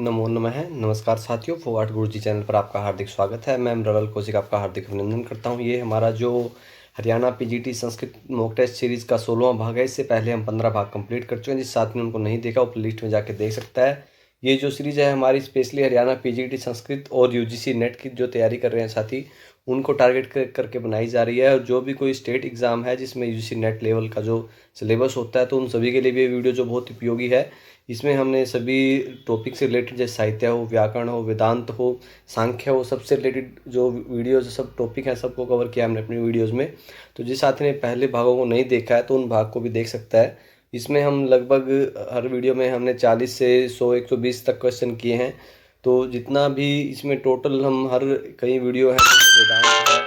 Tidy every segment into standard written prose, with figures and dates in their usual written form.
नमो नमः। नमस्कार साथियों, फोगाट गुरुजी चैनल पर आपका हार्दिक स्वागत है। मैं रवल कौशिक आपका हार्दिक अभिनंदन करता हूं। ये हमारा जो Haryana PGT Sanskrit mock test series का 16वां भाग है। इससे पहले हम 15 भाग कंप्लीट कर चुके हैं। जिस साथी ने उनको नहीं देखा वो प्लेलिस्ट में जाके देख सकता है। ये जो सीरीज़ है हमारी स्पेशली हरियाणा पीजीटी संस्कृत और यूजीसी नेट की जो तैयारी कर रहे हैं साथी, उनको टारगेट करके बनाई जा रही है। और जो भी कोई स्टेट एग्ज़ाम है जिसमें यूजीसी नेट लेवल का जो सिलेबस होता है, तो उन सभी के लिए भी ये वीडियो जो बहुत उपयोगी है। इसमें हमने सभी टॉपिक से रिलेटेड, जैसे साहित्य हो, व्याकरण हो, वेदांत हो, सांख्य हो, सबसे रिलेटेड जो वीडियोज सब टॉपिक हैं सबको कवर किया हमने अपनी वीडियोज़ में। तो जिस साथी ने पहले भागों को नहीं देखा है तो उन भाग को भी देख सकता है। इसमें हम लगभग हर वीडियो में हमने 40 से 100 120 तक क्वेश्चन किए हैं। तो जितना भी इसमें टोटल हम हर कई वीडियो हैं, जैसे वेदांत है,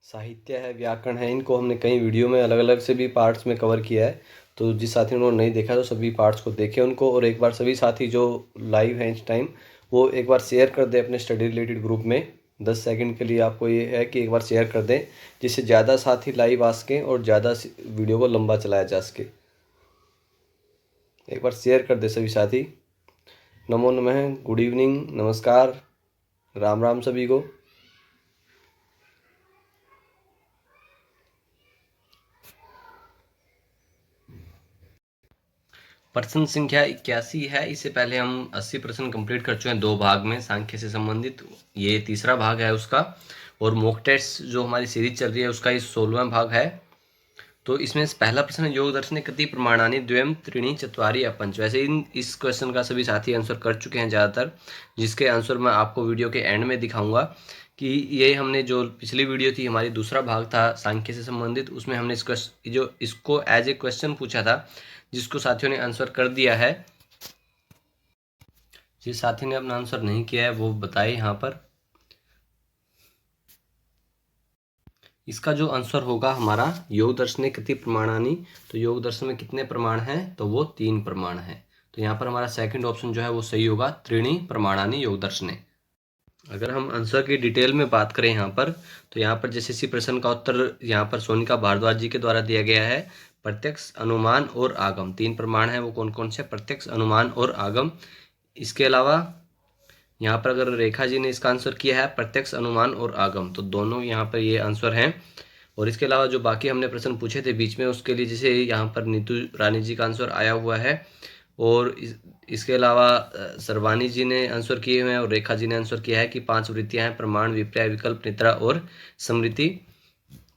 साहित्य है, व्याकरण है, इनको हमने कई वीडियो में अलग अलग से भी पार्ट्स में कवर किया है। तो जिस साथी ने उन्होंने नहीं देखा तो सभी पार्ट्स को देखें उनको। और एक बार सभी साथी जो लाइव हैं इस टाइम, वो एक बार शेयर कर दें अपने स्टडी रिलेटेड ग्रुप में। 10 सेकंड के लिए आपको ये है कि एक बार शेयर कर दें, जिससे ज़्यादा साथी लाइव आ सकें और ज़्यादा वीडियो को लंबा चलाया जा सके। एक बार शेयर कर दे सभी साथी। नमो नमः, गुड इवनिंग, नमस्कार, राम राम सभी को। प्रश्न संख्या 81 है। इससे पहले हम 80 प्रश्न कंप्लीट कर चुके हैं 2 भाग में सांख्य से संबंधित। ये तीसरा भाग है उसका। और मॉक टेस्ट जो हमारी सीरीज चल रही है उसका ये 16वां भाग है। तो इसमें पहला प्रश्न है, योग दर्शने कति प्रमाणानि द्वयम त्रीणि चत्वारि या पंच। वैसे इस क्वेश्चन का सभी साथी आंसर कर चुके हैं ज़्यादातर, जिसके आंसर मैं आपको वीडियो के एंड में दिखाऊंगा। कि ये हमने जो पिछली वीडियो थी हमारी, दूसरा भाग था सांख्य से संबंधित, उसमें हमने इसको एज ए क्वेश्चन पूछा था, जिसको साथियों ने आंसर कर दिया है। जिस साथी ने अपना आंसर नहीं किया है वो बताए यहाँ पर। इसका जो आंसर होगा हमारा, योग दर्शने कति प्रमाणानि, तो योग दर्शन में कितने प्रमाण हैं, तो वो 3 प्रमाण हैं। तो यहाँ पर हमारा सेकंड ऑप्शन जो है वो सही होगा, त्रीणि प्रमाणानि योग दर्शने। अगर हम आंसर की डिटेल में बात करें यहाँ पर, तो यहाँ पर जैसे इसी प्रश्न का उत्तर यहाँ पर सोनिका भारद्वाज जी के द्वारा दिया गया है। प्रत्यक्ष, अनुमान और आगम 3 प्रमाण हैं। वो कौन कौन से? प्रत्यक्ष, अनुमान और आगम। इसके अलावा यहाँ पर अगर रेखा जी ने इसका आंसर किया है प्रत्यक्ष, अनुमान और आगम, तो दोनों यहाँ पर ये आंसर हैं। और इसके अलावा जो बाकी हमने प्रश्न पूछे थे बीच में, उसके लिए जैसे यहाँ पर नीतू रानी जी का आंसर आया हुआ है। और इसके अलावा सरवानी जी ने आंसर किए हुए हैं और रेखा जी ने आंसर किया है कि 5 वृत्तियां हैं, प्रमाण, विपर्य, विकल्प, निद्रा और स्मृति।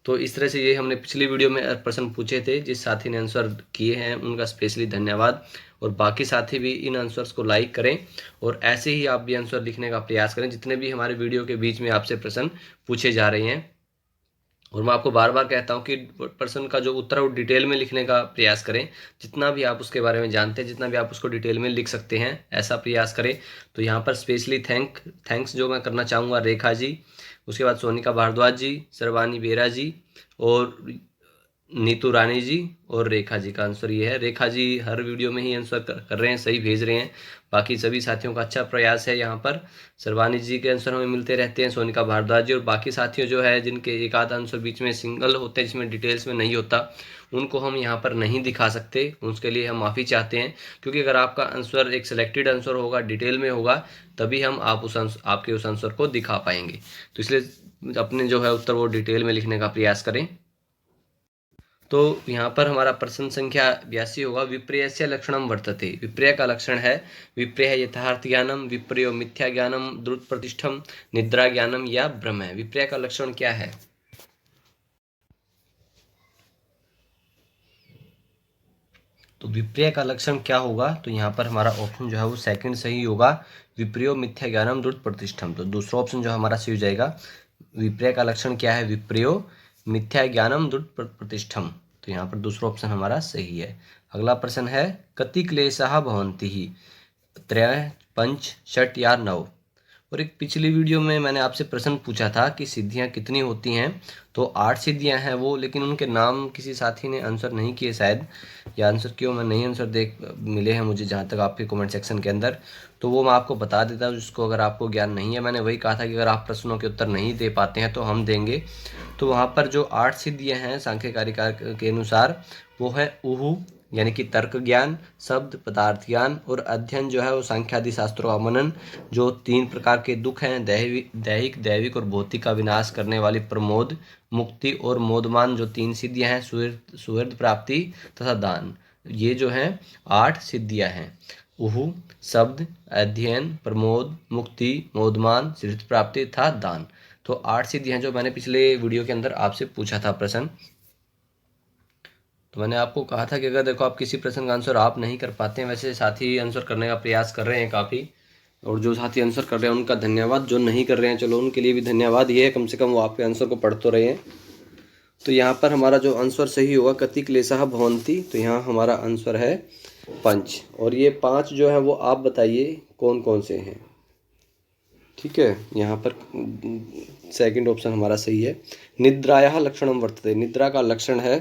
तो इस तरह से ये हमने पिछली वीडियो में प्रश्न पूछे थे। जिस साथी ने आंसर किए हैं उनका स्पेशली धन्यवाद। और बाकी साथी भी इन आंसर्स को लाइक करें और ऐसे ही आप भी आंसर लिखने का प्रयास करें, जितने भी हमारे वीडियो के बीच में आपसे प्रश्न पूछे जा रहे हैं। और मैं आपको बार बार कहता हूं कि प्रश्न का जो उत्तर है वो डिटेल में लिखने का प्रयास करें। जितना भी आप उसके बारे में जानते हैं, जितना भी आप उसको डिटेल में लिख सकते हैं, ऐसा प्रयास करें। तो यहाँ पर स्पेशली थैंक्स जो मैं करना चाहूँगा रेखा जी, उसके बाद सोनिका भारद्वाज जी, सरवानी बेरा जी और नीतू रानी जी और रेखा जी का आंसर ये है। रेखा जी हर वीडियो में ही आंसर कर रहे हैं, सही भेज रहे हैं। बाकी सभी साथियों का अच्छा प्रयास है। यहाँ पर सरवानी जी के आंसर हमें मिलते रहते हैं, सोनिका भारद्वाज जी, और बाकी साथियों जो है जिनके एक आध आंसर बीच में सिंगल होते हैं, जिसमें डिटेल्स में नहीं होता, उनको हम यहाँ पर नहीं दिखा सकते। उसके लिए हम माफ़ी चाहते हैं, क्योंकि अगर आपका आंसर एक सिलेक्टेड आंसर होगा, डिटेल में होगा, तभी हम आपके उस आंसर को दिखा पाएंगे। तो इसलिए अपने जो है उत्तर वो डिटेल में लिखने का प्रयास करें। तो यहाँ पर हमारा प्रश्न संख्या 82 होगा, विपर्यस्य लक्षणम वर्तते। विपर्य का लक्षण है, विपर्य यथार्थ ज्ञानम, विपर्यो मिथ्या ज्ञानम, द्रुत प्रतिष्ठम, निद्रा ज्ञानम या भ्रम है। विपर्य का लक्षण क्या है? तो विपर्य का लक्षण क्या होगा? तो यहाँ पर हमारा ऑप्शन जो है वो सेकंड सही होगा, विपर्यो मिथ्या ज्ञानम द्रुत प्रतिष्ठम। तो दूसरा ऑप्शन जो हमारा सही हो जाएगा। विपर्य का लक्षण क्या है? विपर्यो मिथ्या ज्ञानम द्रुत प्रतिष्ठम। तो यहाँ पर दूसरा ऑप्शन हमारा सही है। अगला प्रश्न है, कति क्लेशः भवन्ति ही, त्रय, पंच, षट या नव। और एक पिछली वीडियो में मैंने आपसे प्रश्न पूछा था कि सिद्धियां कितनी होती हैं। तो 8 सिद्धियां हैं वो, लेकिन उनके नाम किसी साथी ने आंसर नहीं किए शायद, या आंसर क्यों मैं नहीं आंसर देख मिले हैं मुझे जहाँ तक आपके कमेंट सेक्शन के अंदर। तो वो मैं आपको बता देता हूँ, जिसको अगर आपको ज्ञान नहीं है। मैंने वही कहा था कि अगर आप प्रश्नों के उत्तर नहीं दे पाते हैं तो हम देंगे। तो वहाँ पर जो 8 सिद्धियाँ हैं सांख्यकारिका के अनुसार, वो है उहु, यानी कि तर्क ज्ञान, शब्द पदार्थ ज्ञान और अध्ययन जो है वो सांख्य आदि शास्त्रों का मनन। जो 3 प्रकार के दुख हैं, दैहिक, दैविक और भौतिक का विनाश करने वाली प्रमोद, मुक्ति और मोदमान, जो 3 सिद्धियां हैं, सुहृद प्राप्ति तथा दान। ये जो हैं 8 सिद्धियां हैं। उहु, शब्द, अध्ययन, प्रमोद, मुक्ति, मोदमान, सुहृद प्राप्ति तथा दान। तो 8 सिद्धियां जो मैंने पिछले वीडियो के अंदर आपसे पूछा था प्रश्न। तो मैंने आपको कहा था कि अगर देखो आप किसी प्रश्न का आंसर आप नहीं कर पाते हैं, वैसे साथी आंसर करने का प्रयास कर रहे हैं काफ़ी, और जो साथी आंसर कर रहे हैं उनका धन्यवाद, जो नहीं कर रहे हैं चलो उनके लिए भी धन्यवाद। ये है कम से कम वो आपके आंसर को पढ़ तो रहे हैं। तो यहाँ पर हमारा जो आंसर सही होगा, कति क्लेशः भवन्ति, तो यहाँ हमारा आंसर है 5। और ये 5 जो है वो आप बताइए कौन कौन से हैं। ठीक है, यहाँ पर सेकंड ऑप्शन हमारा सही है। निद्रायाः लक्षणम वर्तते, निद्रा का लक्षण है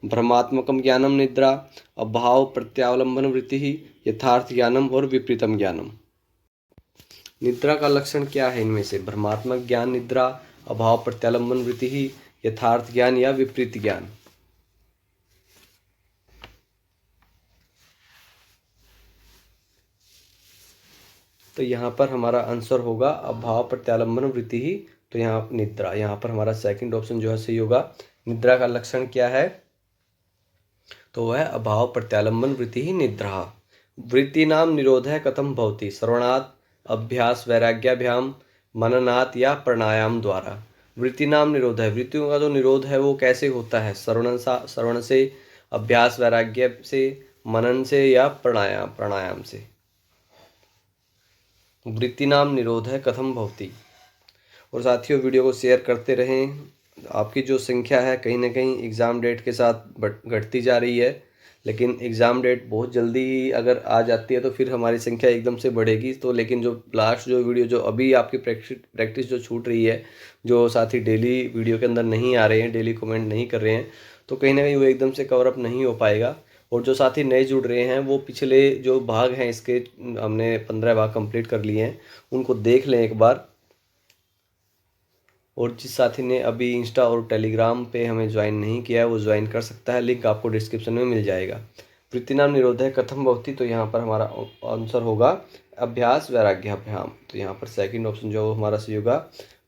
भ्रमात्मकम ज्ञानम निद्रा, अभाव प्रत्यावलंबन वृत्ति, यथार्थ ज्ञानम और विपरीतम ज्ञानम। निद्रा का लक्षण क्या है इनमें से? भ्रमात्मक ज्ञान निद्रा, अभाव प्रत्यालंबन वृत्ति, यथार्थ ज्ञान या विपरीत ज्ञान। तो यहाँ पर हमारा आंसर होगा अभाव प्रत्यालंबन वृत्ति ही, तो यहाँ निद्रा, यहाँ पर हमारा सेकंड ऑप्शन जो है सही होगा। निद्रा का लक्षण क्या है? तो वह अभाव प्रत्यालंबन वृत्ति ही निद्रा। वृत्ति नाम निरोध है कथम भवति, श्रवणात्, अभ्यास वैराग्याभ्याम, मननात् या प्राणायाम द्वारा। वृत्ति नाम निरोध है, वृत्तियों का जो निरोध है वो कैसे होता है? श्रवण से, अभ्यास वैराग्य से, मनन से या प्राणायाम से। वृत्ति नाम निरोध है कथम भवति। और साथियों वीडियो को शेयर करते रहें। आपकी जो संख्या है कहीं ना कहीं एग्ज़ाम डेट के साथ घटती जा रही है, लेकिन एग्ज़ाम डेट बहुत जल्दी ही अगर आ जाती है तो फिर हमारी संख्या एकदम से बढ़ेगी। तो लेकिन जो लास्ट जो वीडियो जो अभी आपकी प्रैक्टिस जो छूट रही है, जो साथी डेली वीडियो के अंदर नहीं आ रहे हैं, डेली कमेंट नहीं कर रहे हैं, तो कहीं ना कहीं वो एकदम से कवर अप नहीं हो पाएगा। और जो साथी नए जुड़ रहे हैं वो पिछले जो भाग हैं इसके हमने 15 भाग कंप्लीट कर लिए हैं, उनको देख लें एक बार। और जिस साथी ने अभी इंस्टा और टेलीग्राम पे हमें ज्वाइन नहीं किया है वो ज्वाइन कर सकता है, लिंक आपको डिस्क्रिप्शन में मिल जाएगा। वृत्ति नाम निरोध है कथम भवति, तो यहाँ पर हमारा आंसर होगा अभ्यास वैराग्याभ्याम। तो यहाँ पर सेकंड ऑप्शन जो हमारा सही होगा,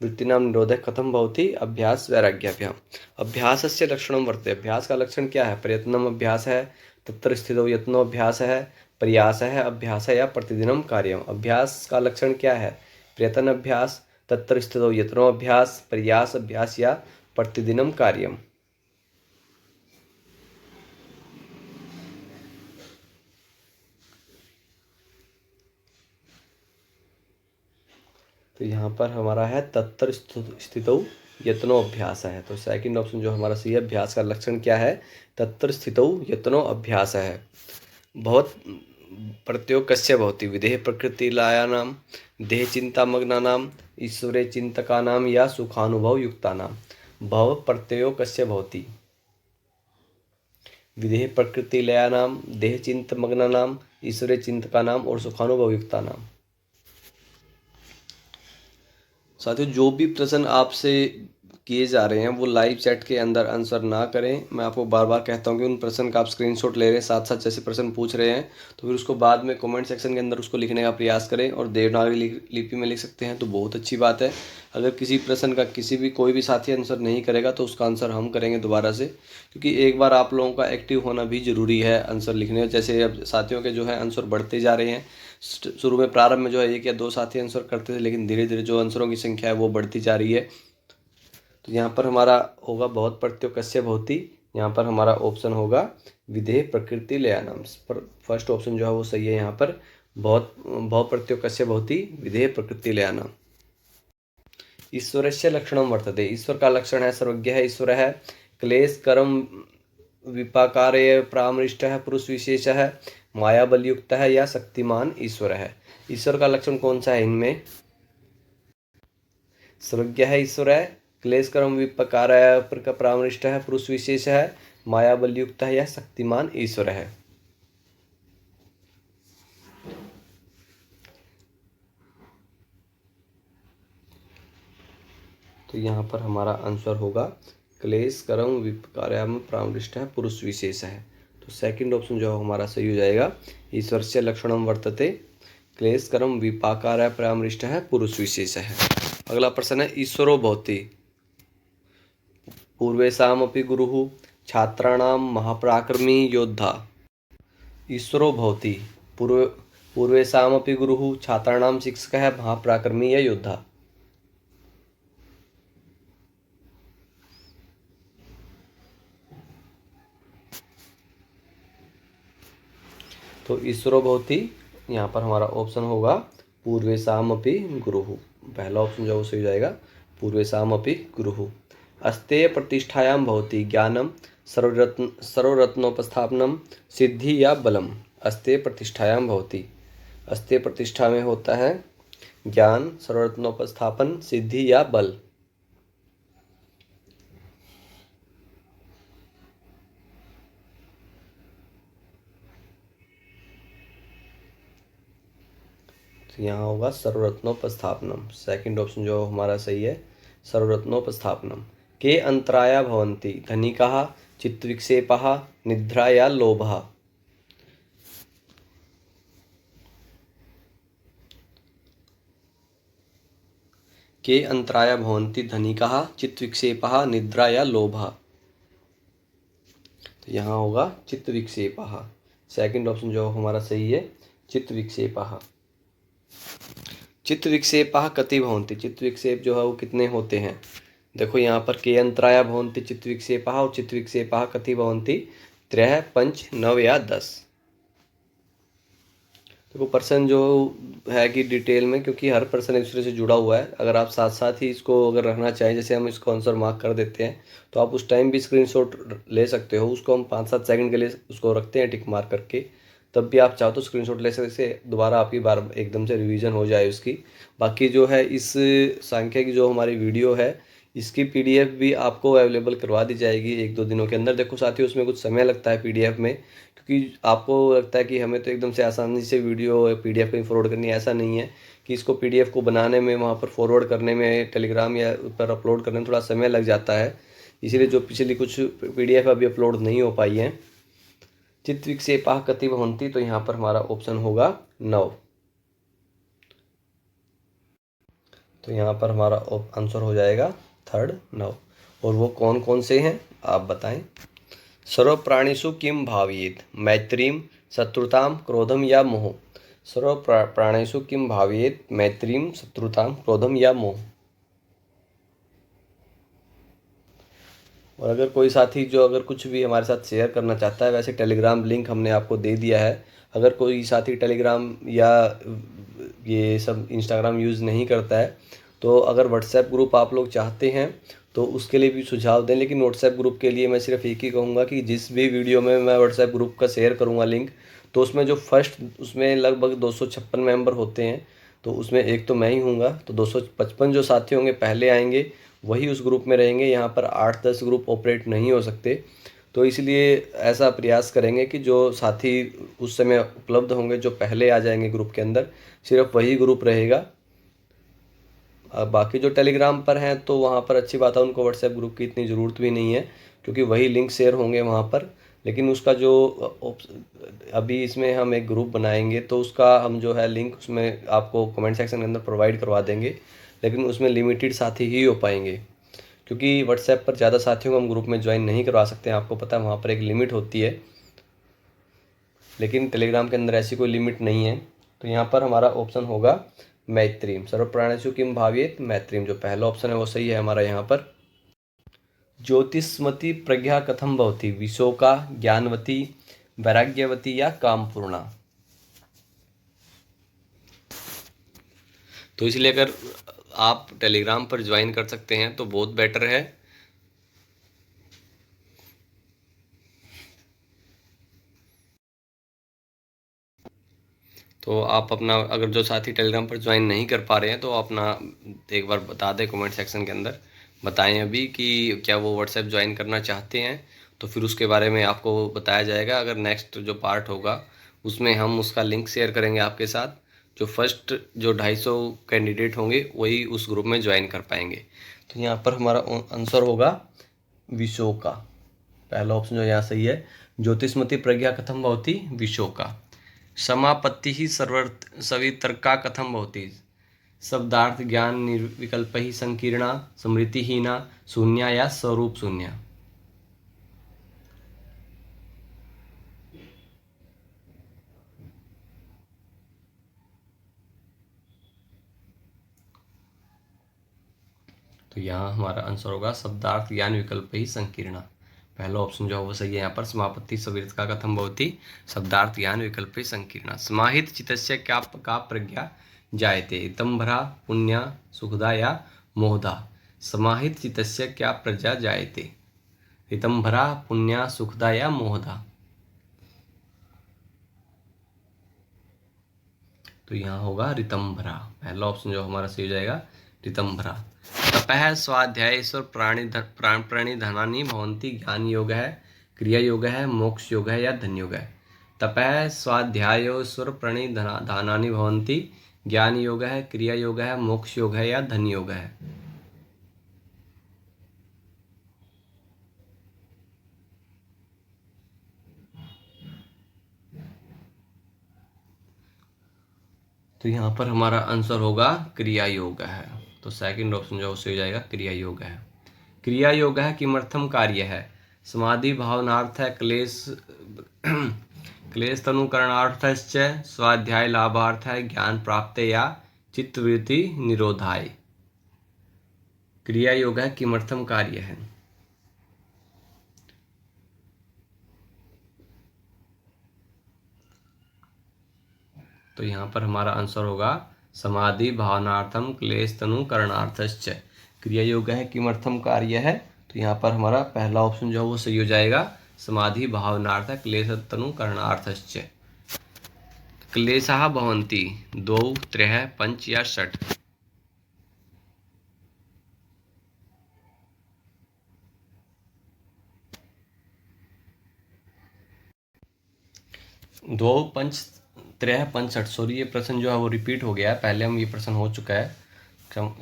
वृत्ति नाम निरोध है कथम भवति अभ्यास वैराग्याभ्याम। अभ्यासस्य लक्षणम वर्तते, अभ्यास का लक्षण क्या है? प्रयत्नम अभ्यास है, तत्र स्थितो यत्नो अभ्यास है, प्रयास है अभ्यास है या प्रतिदिनम कार्यम। अभ्यास का लक्षण क्या है? प्रयत्न अभ्यास, तत्र स्थितो यत्नो अभ्यास, प्रयास अभ्यास या प्रतिदिनम कार्यम। तो यहाँ पर हमारा है तत्र स्थितौ यत्नो अभ्यास है। तो सेकंड ऑप्शन जो हमारा सही है, अभ्यास का लक्षण क्या है? तत्र स्थितौ यत्नो अभ्यास है। बहुत प्रत्योग कस्य भवति, विदेह प्रकृति लायानाम, देह चिंता मग्नानाम, ईश्वरे चिंतकानाम या सुखानुभव युक्तानाम। भव प्रत्ययो कस्य भवति, विदेह प्रकृति लयानाम, देह चिंत मग्नानाम, ईश्वरे चिंतकानाम और सुखानुभव युक्तानाम। साथियों जो भी प्रश्न आपसे किए जा रहे हैं वो लाइव चैट के अंदर आंसर ना करें। मैं आपको बार बार कहता हूँ कि उन प्रश्न का आप स्क्रीनशॉट ले रहे हैं, साथ साथ जैसे प्रश्न पूछ रहे हैं तो फिर उसको बाद में कमेंट सेक्शन के अंदर उसको लिखने का प्रयास करें। और देवनागरी लिपि में लिख सकते हैं तो बहुत अच्छी बात है। अगर किसी प्रश्न का कोई भी साथी आंसर नहीं करेगा तो उसका आंसर हम करेंगे दोबारा से, क्योंकि एक बार आप लोगों का एक्टिव होना भी ज़रूरी है आंसर लिखने में। जैसे अब साथियों के जो है आंसर बढ़ते जा रहे हैं, शुरू में प्रारंभ में जो है 1 या 2 साथी आंसर करते थे, लेकिन धीरे धीरे जो आंसरों की संख्या है वो बढ़ती जा रही है। तो यहाँ पर हमारा होगा बहुत प्रत्यय कस्य भवति, यहाँ पर हमारा ऑप्शन होगा विदेह प्रकृति लयानाम। फर्स्ट ऑप्शन जो है वो सही है। यहाँ पर बहुत प्रत्यय कस्य भवति विदेह प्रकृति लयानाम। ईश्वरस्य लक्षणम वर्तते, ईश्वर का लक्षण है सर्वज्ञ है, ईश्वर है, क्लेश कर्म विपाकारे परामृष्ट है, पुरुष विशेष है, माया बलयुक्त है या शक्तिमान ईश्वर है। ईश्वर का लक्षण कौन सा है इनमें? सर्वज्ञ है ईश्वर है, क्लेश कर्म विपकार परामृष्ट है, पुरुष विशेष है, माया बलयुक्त है या शक्तिमान ईश्वर है। तो यहाँ पर हमारा आंसर होगा क्लेश कर्म विपकार परामृष्ट है, पुरुष विशेष है। तो सेकंड ऑप्शन जो हमारा सही हो जाएगा। ईश्वरस्य लक्षणम वर्तते क्लेशकरम विपाकार परामृष्ट है पुरुष विशेष है। अगला प्रश्न है ईश्वरो भवति पूर्वेशामपि गुरुः छात्राणां महापराक्रमी योद्धा। ईश्वरो भवति पूर्वेशामपि गुरुः छात्राणां शिक्षकः महापराक्रमी या योद्धा। तो ईश्वरो भवति यहाँ पर हमारा ऑप्शन होगा पूर्वेशामपि गुरुः। पहला ऑप्शन जो सही हो जाएगा पूर्वेशामपि गुरुः। अस्तेय प्रतिष्ठायां भवति ज्ञानम सर्वरत्नोपस्थापनम सिद्धि या बलम। अस्तेय प्रतिष्ठायां भवति, अस्तेय प्रतिष्ठा में होता है ज्ञान, सर्वरत्नोपस्थापन, सिद्धि या बल। तो यहाँ होगा सर्वरत्नोपस्थापनम। सेकंड ऑप्शन जो हमारा सही है सर्वरत्नोपस्थापनम। के अंतराया भवन्ति धनिकाः चित्तविक्षेपः निद्रा या लोभः। के अंतराया भवन्ति धनिकाः चित्तविक्षेपः निद्रा या लोभः। तो यहाँ होगा चित्तविक्षेपः। सेकंड ऑप्शन जो हमारा सही है चित्तविक्षेपः। चित्तविक्षेपः कति भवन्ति, चित्तविक्षेप जो है वो कितने होते हैं। देखो यहाँ पर के अंतराया भवन्ति चित्तविक्षेपः और चित्तविक्षेपः कति भवन्ति 3, 5, 9 या 10। देखो प्रश्न जो है कि डिटेल में, क्योंकि हर प्रश्न एक दूसरे से जुड़ा हुआ है, अगर आप साथ साथ ही इसको अगर रखना चाहें, जैसे हम इसको आंसर मार्क कर देते हैं तो आप उस टाइम भी स्क्रीनशॉट ले सकते हो। उसको हम 5-7 सेकंड के लिए उसको रखते हैं टिक मार्क करके, तब भी आप चाहो तो स्क्रीनशॉट ले सकते, से दोबारा आपकी बार एकदम से रिवीजन हो जाए उसकी। बाकी जो है इस संख्या की जो हमारी वीडियो है इसकी पीडीएफ भी आपको अवेलेबल करवा दी जाएगी 1-2 दिनों के अंदर। देखो साथियों उसमें कुछ समय लगता है पीडीएफ में, क्योंकि आपको लगता है कि हमें तो एकदम से आसानी से वीडियो पीडीएफ कहीं फॉरवर्ड करनी है, ऐसा नहीं है कि इसको पीडीएफ को बनाने में, वहाँ पर फॉरवर्ड करने में, टेलीग्राम या पर अपलोड करने में थोड़ा समय लग जाता है। इसीलिए जो पिछली कुछ पीडीएफ अभी अपलोड नहीं हो पाई हैं। चित्तविक्षेपः कति भवन्ति, तो यहाँ पर हमारा ऑप्शन होगा 9। तो यहाँ पर हमारा आंसर हो जाएगा थर्ड 9। और वो कौन कौन से हैं आप बताएं। सर्व प्राणिषु किम भावयेत मैत्रीम शत्रुताम क्रोधम या मोह। सर्व प्राणिषु किम भावयेत मैत्रीम शत्रुताम क्रोधम या मोह। और अगर कोई साथी जो अगर कुछ भी हमारे साथ शेयर करना चाहता है, वैसे टेलीग्राम लिंक हमने आपको दे दिया है। अगर कोई साथी टेलीग्राम या ये सब इंस्टाग्राम यूज़ नहीं करता है तो अगर व्हाट्सएप ग्रुप आप लोग चाहते हैं तो उसके लिए भी सुझाव दें। लेकिन व्हाट्सएप ग्रुप के लिए मैं सिर्फ एक ही कहूँगा कि जिस भी वीडियो में मैं व्हाट्सएप ग्रुप का शेयर करूँगा लिंक, तो उसमें जो फर्स्ट उसमें लगभग 256 मेंबर होते हैं, तो उसमें एक तो मैं ही हूँगा, तो 255 जो साथी होंगे पहले आएंगे वही उस ग्रुप में रहेंगे। यहाँ पर 8-10 ग्रुप ऑपरेट नहीं हो सकते, तो इसलिए ऐसा प्रयास करेंगे कि जो साथी उस समय उपलब्ध होंगे, जो पहले आ जाएंगे ग्रुप के अंदर, सिर्फ वही ग्रुप रहेगा। बाकी जो टेलीग्राम पर हैं तो वहाँ पर अच्छी बात है, उनको व्हाट्सएप ग्रुप की इतनी ज़रूरत भी नहीं है, क्योंकि वही लिंक शेयर होंगे वहाँ पर। लेकिन उसका जो अभी इसमें हम एक ग्रुप बनाएंगे तो उसका हम जो है लिंक उसमें आपको कमेंट सेक्शन के अंदर प्रोवाइड करवा देंगे। लेकिन उसमें लिमिटेड साथी ही हो पाएंगे, क्योंकि व्हाट्सएप पर ज़्यादा साथियों को हम ग्रुप में ज्वाइन नहीं करवा सकते हैं। आपको पता है वहाँ पर एक लिमिट होती है, लेकिन टेलीग्राम के अंदर ऐसी कोई लिमिट नहीं है। तो यहाँ पर हमारा ऑप्शन होगा मैत्रीम। सर्व प्राणिषु किम भावयेत मैत्रीम, जो पहला ऑप्शन है वो सही है हमारा यहाँ पर। ज्योतिष्मती प्रज्ञा कथम भवति विशोका ज्ञानवती वैराग्यवती या कामपूर्णा। तो इसलिए अगर आप टेलीग्राम पर ज्वाइन कर सकते हैं तो बहुत बेटर है। तो आप अपना, अगर जो साथी टेलीग्राम पर ज्वाइन नहीं कर पा रहे हैं तो अपना एक बार बता दें कमेंट सेक्शन के अंदर, बताएं अभी कि क्या वो व्हाट्सएप ज्वाइन करना चाहते हैं, तो फिर उसके बारे में आपको बताया जाएगा। अगर नेक्स्ट जो पार्ट होगा उसमें हम उसका लिंक शेयर करेंगे आपके साथ। जो फर्स्ट जो 250 कैंडिडेट होंगे वही उस ग्रुप में ज्वाइन कर पाएंगे। तो यहाँ पर हमारा आंसर होगा विशोका। पहला ऑप्शन जो यहाँ सही है ज्योतिष्मती प्रज्ञा कथं भवति विशोका। समापत्तिः सवितर्का कथं भवति। शब्दार्थ ज्ञान निर्विकल्पैः संकीर्णा, स्मृतिहीना, शून्या या स्वरूप शून्या। तो यहाँ हमारा आंसर होगा शब्दार्थ ज्ञान विकल्प ही संकीर्णा। पहला ऑप्शन जो है वो सही है यहाँ पर। समापत्ति सवितर्का कथम भवति, शब्दार्थ ज्ञान विकल्प ही संकीर्णा। समाहित चित्तस्य क्या का प्रज्ञा जायते, इतंभरा, पुण्या, सुखदा या मोहदा। समाहित चित्तस्य क्या प्रज्ञा जायते, इतंभरा, पुण्या, सुखदा या मोहदा। तो यहाँ होगा ऋतंभरा। पहला ऑप्शन जो हमारा सही हो जाएगा ऋतंभरा। तपः स्वाध्यायेश्वर प्रणिधानानि भवन्ति, ज्ञान योग है, क्रिया योग है, मोक्ष योग है या धन योग है। तपः स्वाध्यायेश्वर प्रणिधानानि भवन्ति, ज्ञान योग है, क्रिया योग है, मोक्ष योग है या धन योग है। तो यहाँ पर हमारा आंसर होगा क्रिया योग है। तो सेकंड ऑप्शन जो सही हो जाएगा क्रिया योग है। क्रिया योग है किमर्थम कार्य है। समाधि भावनार्थ है, क्लेश तनुकरणार्थश्च, स्वाध्याय लाभार्थ है, ज्ञान प्राप्त या चित्तवृत्ति निरोधाय। क्रिया योग है किमर्थम कार्य है। तो यहाँ पर हमारा आंसर होगा समाधि भावनार्थम क्लेश तनु करणार्थश्च। क्रिया योग है किमर्थम कार्य है। तो यहाँ पर हमारा पहला ऑप्शन जो है वो सही हो जाएगा, समाधि भावनार्थ क्लेश तनु करणार्थश्च। क्लेशः भवन्ति 2, 3, 5 या 6। 2, 5, 3, 5, 6। सॉरी ये प्रश्न जो है वो रिपीट हो गया है, पहले हम ये प्रश्न हो चुका है।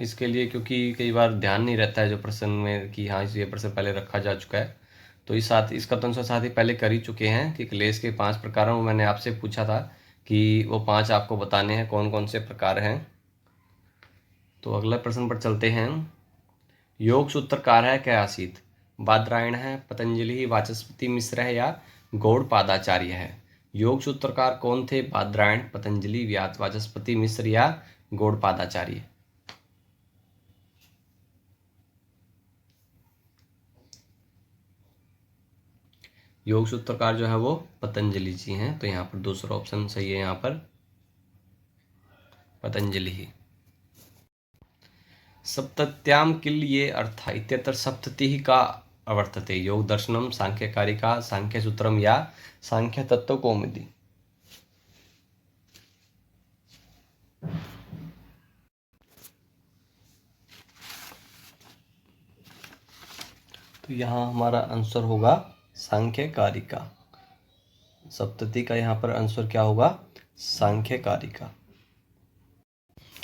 इसके लिए क्योंकि कई बार ध्यान नहीं रहता है जो प्रश्न में कि हाँ ये प्रश्न पहले रखा जा चुका है। तो इस साथ इसका तो साथ ही पहले कर ही चुके हैं कि क्लेश के 5 प्रकार हैं। वो मैंने आपसे पूछा था कि वो 5 आपको बताने हैं कौन कौन से प्रकार हैं। तो अगला प्रश्न पर चलते हैं। योग सूत्रकार है क्या आसीत। बादरायण है, पतंजलि, वाचस्पति मिश्र है या गौड़पादाचार्य है। योग सूत्रकार कौन थे। बादरायण, पतंजलि, वाचस्पति मिश्र या गौड़पादाचार्य। योग सूत्रकार जो है वो पतंजलि जी हैं। तो यहाँ पर दूसरा ऑप्शन सही है, यहाँ पर पतंजलि ही। सप्तत्याम किल ये अर्थ इत्यत्र सप्तति का अवर्तते। योग दर्शनम, सांख्यकारिका, सांख्य सूत्रम या सांख्य तत्व कौमुदी। तो यहाँ हमारा आंसर होगा सांख्यकारिका। सप्तति का यहाँ पर आंसर क्या होगा, सांख्यकारिका।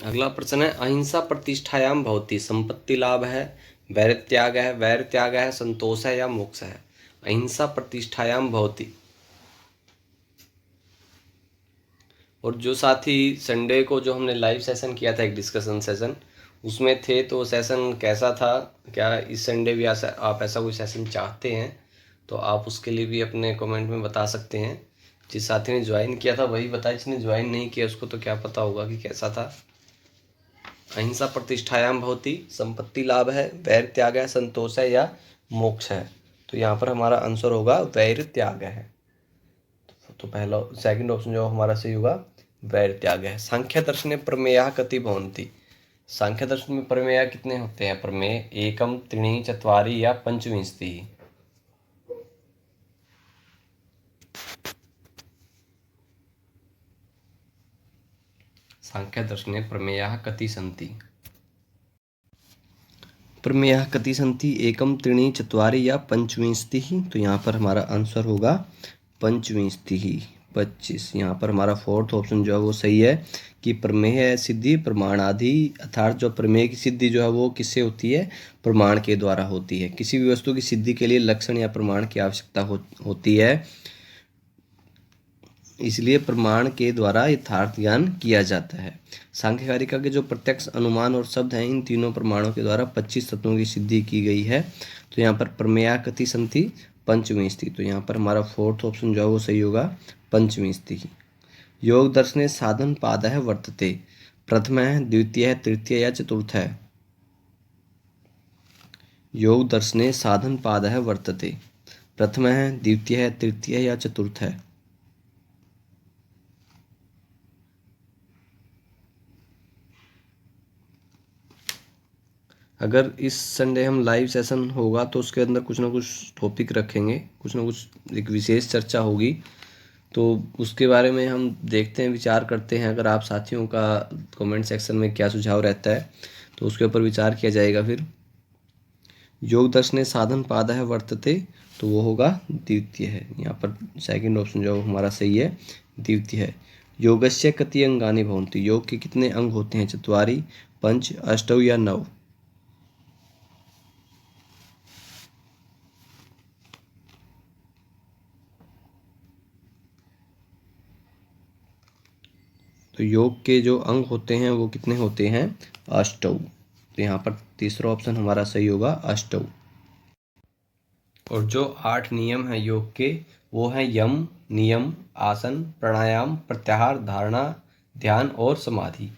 अगला प्रश्न है अहिंसा प्रतिष्ठायाम भवति। संपत्ति लाभ है, वैर त्याग है, संतोष है या मोक्ष है। अहिंसा प्रतिष्ठायाम भवति। और जो साथी संडे को जो हमने लाइव सेशन किया था, एक डिस्कशन सेशन, उसमें थे, तो सेशन कैसा था, क्या इस संडे भी आप ऐसा कोई सेशन चाहते हैं तो आप उसके लिए भी अपने कमेंट में बता सकते हैं। जिस साथी ने ज्वाइन किया था वही बताया, जिसने ज्वाइन नहीं किया उसको तो क्या पता होगा कि कैसा था। अहिंसा प्रतिष्ठायाम भवति, संपत्ति लाभ है, वैर त्याग है, संतोष है या मोक्ष है। तो यहाँ पर हमारा आंसर होगा वैर त्याग है। तो पहला सेकंड ऑप्शन जो हमारा सही होगा वैर त्याग है। सांख्य दर्शन प्रमेय कति भवन्ति। सांख्य दर्शन में प्रमेय कितने होते हैं। प्रमेय 1, 3, 4 या 25। सांख्य दर्शने प्रमेयाः कति सन्ति। प्रमेयाः कति सन्ति 1, 3, 4 या 25। तो यहाँ पर हमारा आंसर होगा 25। 25। यहाँ पर हमारा फोर्थ ऑप्शन जो है वो सही है कि प्रमेय सिद्धि प्रमाणादि, अर्थात जो प्रमेय की सिद्धि जो है वो किससे होती है, प्रमाण के द्वारा होती है। किसी भी वस्तु की सिद्धि के लिए लक्षण या प्रमाण की आवश्यकता होती है, इसलिए प्रमाण के द्वारा यथार्थ ज्ञान किया जाता है। सांख्यकारिका के जो प्रत्यक्ष, अनुमान और शब्द हैं, इन तीनों प्रमाणों के द्वारा 25 तत्वों की सिद्धि की गई है। तो यहाँ पर प्रमेया कति संति पंचमी स्थिति, तो यहाँ पर हमारा फोर्थ ऑप्शन जो है वो सही होगा, पंचमी स्थिति। योग दर्शने साधन पाद है वर्तते, प्रथम है, द्वितीय है, तृतीय या चतुर्थ है। योग दर्शने साधन पाद है वर्तते, प्रथम है, द्वितीय है, तृतीय या चतुर्थ है। अगर इस संडे हम लाइव सेशन होगा तो उसके अंदर कुछ ना कुछ टॉपिक रखेंगे, कुछ ना कुछ एक विशेष चर्चा होगी, तो उसके बारे में हम देखते हैं, विचार करते हैं। अगर आप साथियों का कमेंट सेक्शन में क्या सुझाव रहता है तो उसके ऊपर विचार किया जाएगा। फिर योग दर्शने साधन पाद है वर्तते, तो वो होगा द्वितीय है। यहाँ पर सेकंड ऑप्शन जो हमारा सही है, द्वितीय है। योगस्य कति अंगानि भवन्ति, योग के कितने अंग होते हैं, चत्वारि, पंच, अष्टौ या नव। तो योग के जो अंग होते हैं वो कितने होते हैं, अष्टौ। तो यहाँ पर तीसरा ऑप्शन हमारा सही होगा, अष्टौ। और जो 8 नियम हैं योग के, वो हैं यम, नियम, आसन, प्राणायाम, प्रत्याहार, धारणा, ध्यान और समाधि।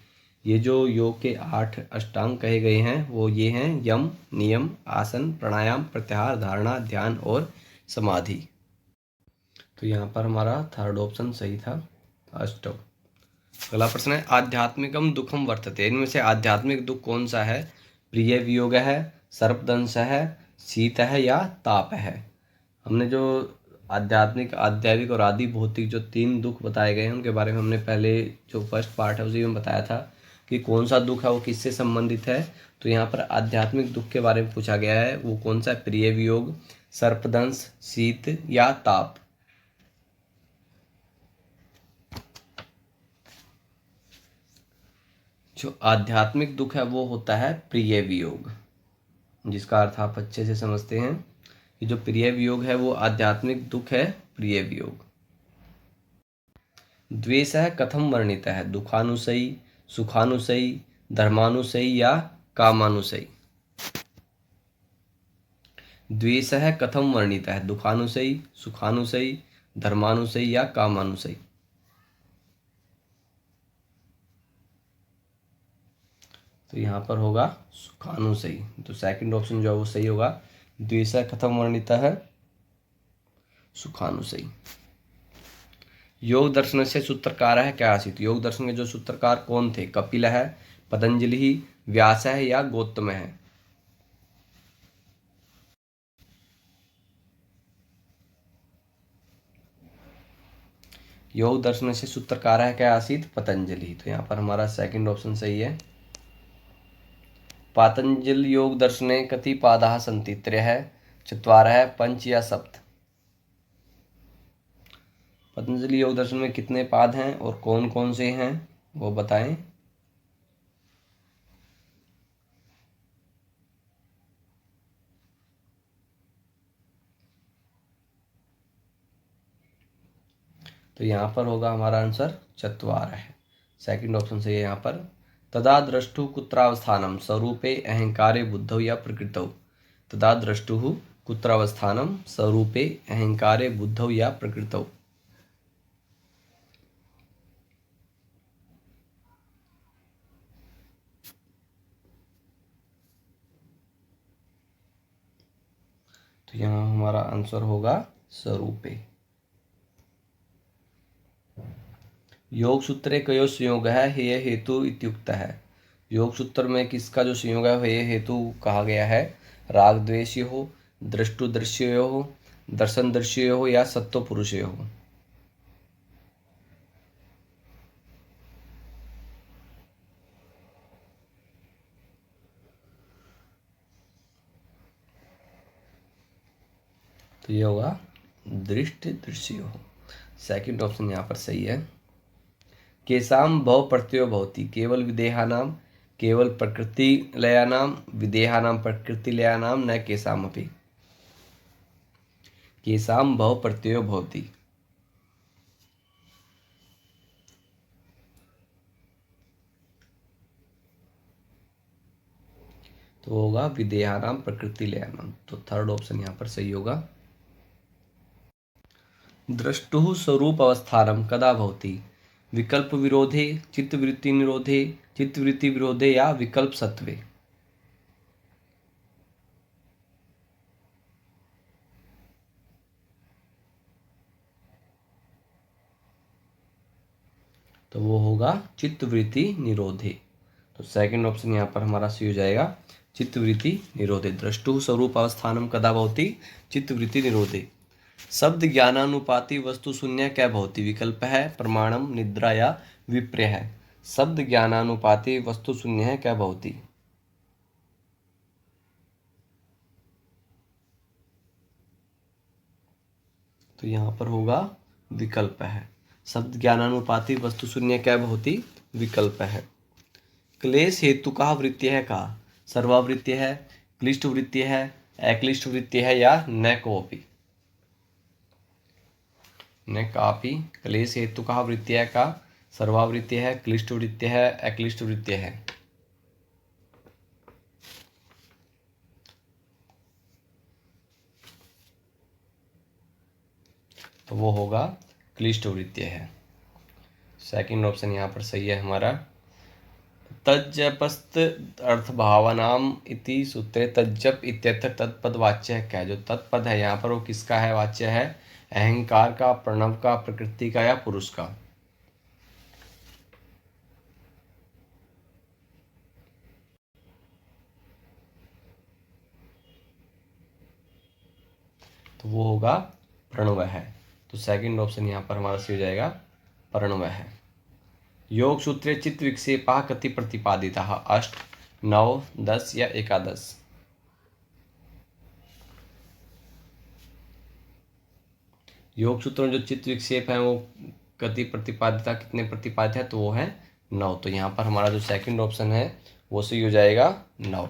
ये जो योग के 8 अष्टांग कहे गए हैं वो ये हैं, यम, नियम, आसन, प्राणायाम, प्रत्याहार, धारणा, ध्यान और समाधि। तो यहाँ पर हमारा थर्ड ऑप्शन सही था, अष्टौ। अगला प्रश्न है, आध्यात्मिकम दुखम वर्तते, इनमें से आध्यात्मिक दुख कौन सा है, प्रिय वियोग है, सर्पदंश है, शीत है या ताप है। हमने जो आध्यात्मिक, आध्यात्मिक और आदि भौतिक जो 3 दुख बताए गए हैं उनके बारे में हमने पहले जो फर्स्ट पार्ट है उसी में बताया था कि कौन सा दुख है वो किससे संबंधित है। तो यहाँ पर आध्यात्मिक दुख के बारे में पूछा गया है, वो कौन सा है, प्रिय वियोग, सर्पदंश, शीत या ताप। जो आध्यात्मिक दुख है वो होता है प्रिय वियोग, जिसका अर्थ आप अच्छे से समझते हैं कि जो प्रिय वियोग है वो आध्यात्मिक दुख है, प्रिय वियोग। द्वेष है कथम वर्णित है, दुखानुसयी, सुखानुसयी, धर्मानुसयी या कामानुसयी। द्वेष है कथम वर्णित है, दुखानुसयी, सुखानुसयी, धर्मानुसयी या कामानुसयी। तो यहाँ पर होगा सुखानुसयी, तो सेकंड ऑप्शन जो है वो सही होगा, द्वेष कथम वर्णित है, सुखानुसयी। योग दर्शन से सूत्रकार है क्या आसीत, योग दर्शन के जो सूत्रकार कौन थे, कपिल है, पतंजलि, व्यास है या गौतम है। योग दर्शन से सूत्रकार है क्या आसीत, पतंजलि, तो यहाँ पर हमारा सेकंड ऑप्शन सही है। पातंजल योग दर्शने कति पादाः सन्ति, त्रयः, चत्वारः, पंच या सप्त। पतंजलि योग दर्शन में कितने पाद हैं और कौन कौन से हैं वो बताएं। तो यहाँ पर होगा हमारा आंसर चत्वार है, सेकंड ऑप्शन सही है यहाँ पर। तदा द्रष्टु कुत्रावस्थानम, स्वरूपे अहंकारे बुद्धौ या प्रकृतौ। तदा द्रष्टु कुत्रावस्थानम, स्वरूपे अहंकारे बुद्धौ या प्रकृतौ। तो यहाँ हमारा आंसर होगा स्वरूपे। योग सूत्रे कयो संयोग है, हेय हेतु इत्युक्त है। योग सूत्र में किसका जो संयोग है हेय हेतु कहा गया है, राग द्वेषयो हो, दृष्टु दृश्यो हो, दर्शन दृश्यो हो या सत्व पुरुषयो हो। तो ये होगा दृष्टि दृश्यो हो। सेकंड ऑप्शन यहाँ पर सही है। केसाम भव प्रत्ययो भवति केवल विदेहानां केवल प्रकृति लयानां विदेहानां प्रकृति लयानां न केसामपि। केसाम भव प्रत्ययो भवति तो होगा विदेहानां प्रकृति लयानां। तो थर्ड ऑप्शन यहाँ पर सही होगा। द्रष्टुः स्वरूप अवस्थानं कदा भवति विकल्प विरोधे चित्तवृत्ति निरोधे चित्तवृत्ति विरोधे या विकल्प सत्वे। तो वो होगा चित्तवृत्ति निरोधे। तो सेकंड ऑप्शन यहाँ पर हमारा सही हो जाएगा चित्तवृत्ति निरोधे। द्रष्टुः स्वरूप अवस्थानं कदा भवति चित्तवृत्ति निरोधे। शब्द ज्ञानानुपाति वस्तु शून्य क्या भवति विकल्प है प्रमाणम निद्रा या विप्र्य है। शब्द ज्ञानानुपाति वस्तु शून्य है क्या भवति। तो यहाँ पर होगा विकल्प है। शब्द ज्ञानानुपाति वस्तु शून्य क्या भवति विकल्प है। क्लेश हेतु का वृत्ति है का सर्वावृत्ति है क्लिष्ट वृत्ति है अक्लिष्ट वृत्ति है या न कोपि। न कापि क्लेश हेतु का वृत्ति है का सर्वावृत्ति है क्लिष्ट वृत्ति है अक्लिष्ट वृत्ति है। तो वो होगा क्लिष्ट वृत्ति है। सेकंड ऑप्शन यहाँ पर सही है हमारा। तज्जपस्त अर्थभावनाम इति सूत्रे तज्जप इत्यर्थ तत्पद वाच्य है क्या। जो तत्पद है यहाँ पर वो किसका है वाच्य है अहंकार का प्रणव का प्रकृति का या पुरुष का। तो वो होगा प्रणव है। तो सेकंड ऑप्शन यहाँ पर हमारा सही हो जाएगा प्रणव है। योग सूत्रे चित्त विक्षेपः कति प्रतिपादितः 8 9 10 या 11। योग सूत्र में जो चित्त विक्षेप है वो कति प्रतिपादिता कितने प्रतिपादित है तो वो है 9। तो यहाँ पर हमारा जो सेकंड ऑप्शन है वो सही हो जाएगा 9।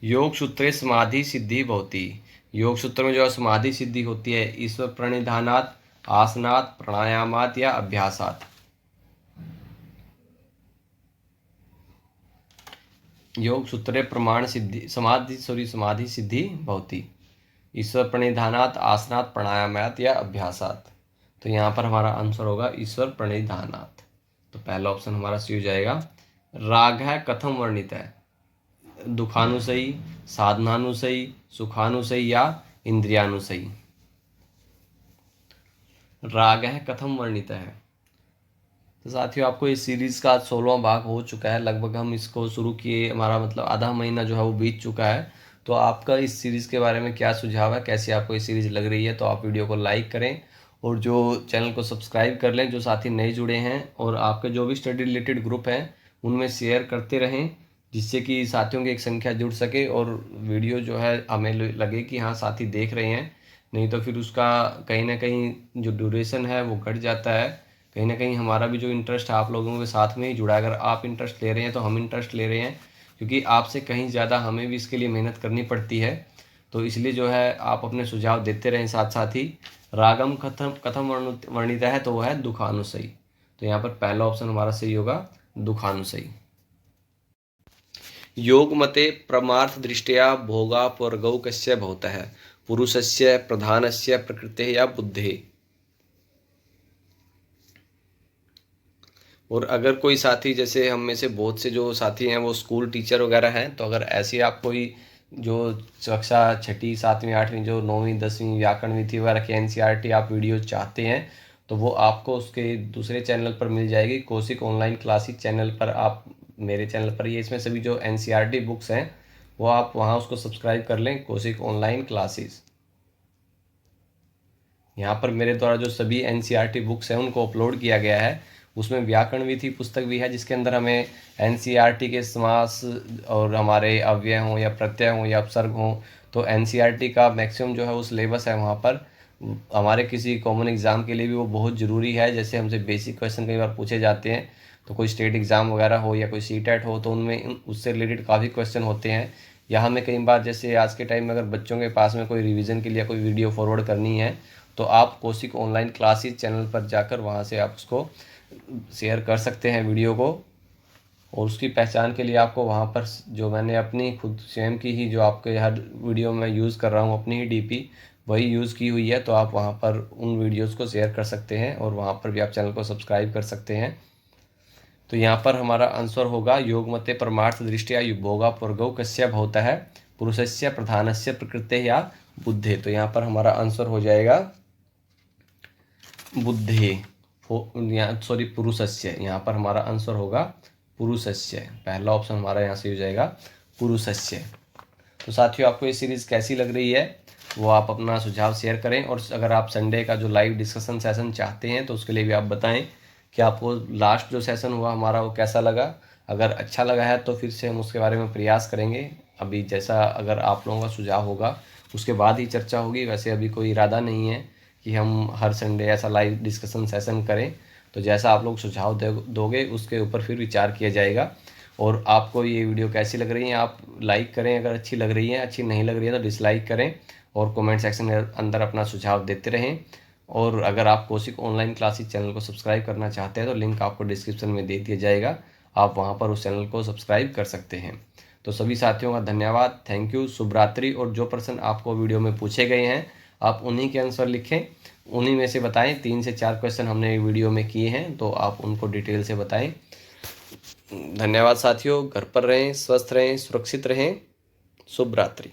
योग सूत्रे समाधि सिद्धि भवति। योग सूत्र में जो समाधि सिद्धि होती है ईश्वर प्रणिधानात् आसनात् प्राणायामात् या अभ्यासात्। योग सूत्रे प्रमाण सिद्धि समाधि सिद्धि भवति ईश्वर प्रणिधानात् आसनात् प्राणायामात् या अभ्यासात्। तो यहाँ पर हमारा आंसर होगा ईश्वर प्रणिधानात्। तो पहला ऑप्शन हमारा सही हो जाएगा। राग है कथम वर्णित है दुखानुसई साधनानुसई सुखानुसई या इंद्रियानुसई। राग है कथम वर्णित है। तो साथियों आपको इस सीरीज़ का 16वां भाग हो चुका है। लगभग हम इसको शुरू किए हमारा मतलब आधा महीना जो है वो बीत चुका है। तो आपका इस सीरीज़ के बारे में क्या सुझाव है कैसी आपको ये सीरीज़ लग रही है। तो आप वीडियो को लाइक करें और जो चैनल को सब्सक्राइब कर लें जो साथी नए जुड़े हैं। और आपके जो भी स्टडी रिलेटेड ग्रुप हैं उनमें शेयर करते रहें जिससे कि साथियों की एक संख्या जुड़ सके और वीडियो जो है हमें लगे कि हाँ साथी देख रहे हैं। नहीं तो फिर उसका कहीं ना कहीं जो ड्यूरेशन है वो घट जाता है। कहीं ना कहीं हमारा भी जो इंटरेस्ट है आप लोगों के साथ में ही जुड़ा है। अगर आप इंटरेस्ट ले रहे हैं तो हम इंटरेस्ट ले रहे हैं क्योंकि आपसे कहीं ज़्यादा हमें भी इसके लिए मेहनत करनी पड़ती है। तो इसलिए जो है आप अपने सुझाव देते रहें साथ साथ ही। रागम कथम वर्णित है तो वह है दुखानुसई। तो यहाँ पर पहला ऑप्शन हमारा सही होगा दुखानुसई। योग मते परमार्थ दृष्टया भोगापवर्गौ भवतः पुरुषस्य प्रधानस्य प्रकृतेः या बुद्धेः। और अगर कोई साथी जैसे हम में से बहुत से जो साथी हैं वो स्कूल टीचर वगैरह हैं तो अगर ऐसी आप कोई जो कक्षा 6ठी 7वीं 8वीं जो 9वीं 10वीं व्याकरण विधि वगैरह के NCERT आप वीडियो चाहते हैं तो वो आपको उसके दूसरे चैनल पर मिल जाएगी कौशिक ऑनलाइन क्लासेस चैनल पर। आप मेरे चैनल पर ये इसमें सभी जो NCERT बुक्स हैं वो आप वहाँ उसको सब्सक्राइब कर लें कौशिक ऑनलाइन क्लासेस। यहाँ पर मेरे द्वारा जो सभी NCERT बुक्स हैं उनको अपलोड किया गया है। उसमें व्याकरण विधि पुस्तक भी है जिसके अंदर हमें NCERT के समास और हमारे अव्यय हों या प्रत्यय हों या उपसर्ग हों तो NCERT का मैक्सिमम जो है वो सिलेबस है वहाँ पर। हमारे किसी कॉमन एग्ज़ाम के लिए भी वो बहुत ज़रूरी है। जैसे हमसे बेसिक क्वेश्चन कई बार पूछे जाते हैं, तो कोई स्टेट एग्ज़ाम वगैरह हो या कोई सीटेट हो, तो उनमें उससे रिलेटेड काफ़ी क्वेश्चन होते हैं। या हमें कई बार जैसे आज के टाइम में अगर बच्चों के पास में कोई रिवीजन के लिए कोई वीडियो फॉरवर्ड करनी है, तो आप कौशिक ऑनलाइन क्लासेस चैनल पर जाकर वहाँ से आप उसको शेयर कर सकते हैं वीडियो को। और उसकी पहचान के लिए आपको वहाँ पर जो मैंने अपनी खुद स्वयं की ही जो आपके हर वीडियो में यूज़ कर रहा हूँ अपनी ही डीपी वही यूज़ की हुई है, तो आप वहाँ पर उन वीडियोज़ को शेयर कर सकते हैं और वहाँ पर भी आप चैनल को सब्सक्राइब कर सकते हैं। तो यहाँ पर हमारा आंसर होगा योगमते परमार्थ दृष्टिया भोगापवर्गौ कस्य भवतः है पुरुषस्य प्रधानस्य प्रकृते या बुद्धे। तो यहाँ पर हमारा आंसर हो जाएगा बुद्धे, सॉरी पुरुषस्य। यहाँ पर हमारा आंसर होगा पुरुषस्य। पहला ऑप्शन हमारा यहाँ से हो जाएगा पुरुषस्य। तो साथियों, आपको ये सीरीज़ कैसी लग रही है वो आप अपना सुझाव शेयर करें। और अगर आप संडे का जो लाइव डिस्कशन सेशन चाहते हैं तो उसके लिए भी आप बताएं कि आपको लास्ट जो सेशन हुआ हमारा वो कैसा लगा। अगर अच्छा लगा है तो फिर से हम उसके बारे में प्रयास करेंगे। अभी जैसा अगर आप लोगों का सुझाव होगा उसके बाद ही चर्चा होगी। वैसे अभी कोई इरादा नहीं है कि हम हर संडे ऐसा लाइव डिस्कशन सेशन करें। तो जैसा आप लोग सुझाव दोगे उसके ऊपर फिर विचार किया जाएगा। और आपको ये वीडियो कैसी लग रही है आप लाइक करें, अगर अच्छी लग रही है, अच्छी नहीं लग रही है तो डिसलाइक करें और कमेंट सेक्शन में अंदर अपना सुझाव देते रहें। और अगर आप कौशिक ऑनलाइन क्लासेस चैनल को सब्सक्राइब करना चाहते हैं तो लिंक आपको डिस्क्रिप्शन में दे दिया जाएगा, आप वहां पर उस चैनल को सब्सक्राइब कर सकते हैं। तो सभी साथियों का धन्यवाद, थैंक यू, शुभ रात्रि। और जो प्रश्न आपको वीडियो में पूछे गए हैं आप उन्हीं के आंसर लिखें, उन्हीं में से बताएं। 3 से 4 क्वेश्चन हमने वीडियो में किए हैं तो आप उनको डिटेल से बताएं। धन्यवाद साथियों, घर पर रहें, स्वस्थ रहें, सुरक्षित रहें। शुभ रात्रि।